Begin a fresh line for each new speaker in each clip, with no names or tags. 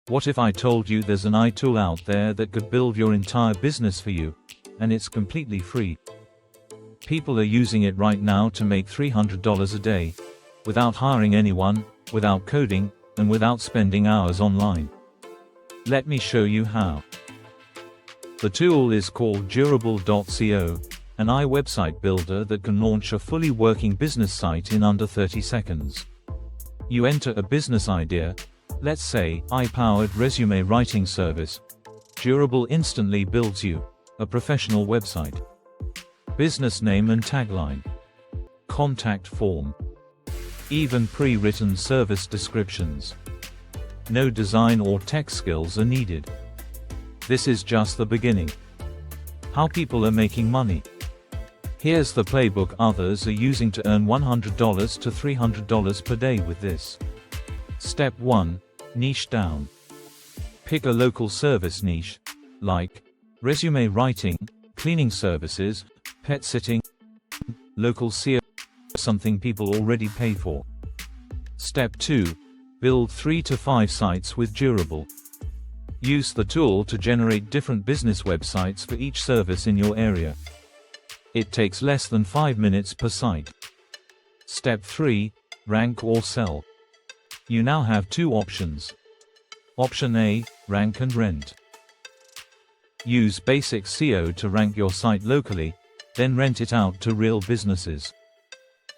What if I told you there's an AI tool out there that could build your entire business for you, and it's completely free? People are using it right now to make $300 a day, without hiring anyone, without coding, and without spending hours online. Let me show you how. The tool is called Durable.co, an AI website builder that can launch a fully working business site in under 30 seconds. You enter a business idea, let's say, AI-powered resume writing service. Durable instantly builds you a professional website. Business name and tagline. Contact form. Even pre-written service descriptions. No design or tech skills are needed. This is just the beginning. How people are making money. Here's the playbook others are using to earn $100 to $300 per day with this. Step 1. Niche down. Pick a local service niche, like resume writing, cleaning services, pet sitting, local SEO, something people already pay for. Step 2. Build 3 to 5 sites with Durable. Use the tool to generate different business websites for each service in your area. It takes less than 5 minutes per site. Step 3. Rank or sell. You now have 2 options. Option A, rank and rent. Use basic SEO to rank your site locally, then rent it out to real businesses.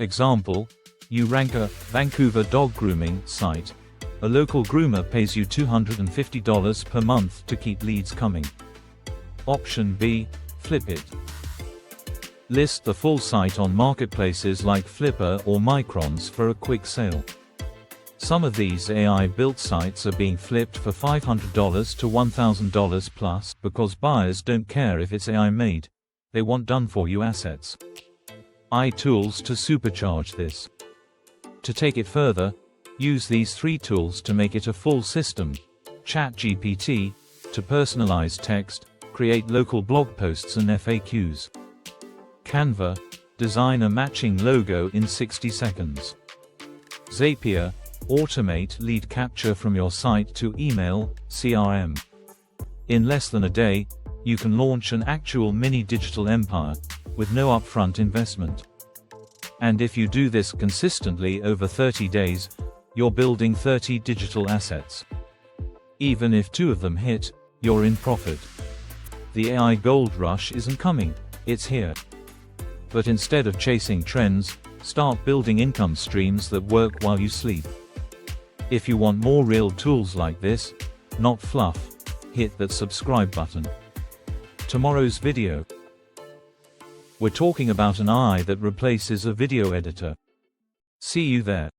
Example, you rank a Vancouver dog grooming site. A local groomer pays you $250 per month to keep leads coming. Option B, flip it. List the full site on marketplaces like Flipper or Microns for a quick sale. Some of these AI-built sites are being flipped for $500 to $1,000 plus because buyers don't care if it's AI-made. They want done-for-you assets. AI tools to supercharge this. To take it further, use these 3 tools to make it a full system. ChatGPT, to personalize text, create local blog posts and FAQs. Canva, design a matching logo in 60 seconds. Zapier, automate lead capture from your site to email, CRM. In less than a day, you can launch an actual mini digital empire, with no upfront investment. And if you do this consistently over 30 days, you're building 30 digital assets. Even if 2 of them hit, you're in profit. The AI gold rush isn't coming, it's here. But instead of chasing trends, start building income streams that work while you sleep. If you want more real tools like this, not fluff, hit that subscribe button. Tomorrow's video. We're talking about an AI that replaces a video editor. See you there.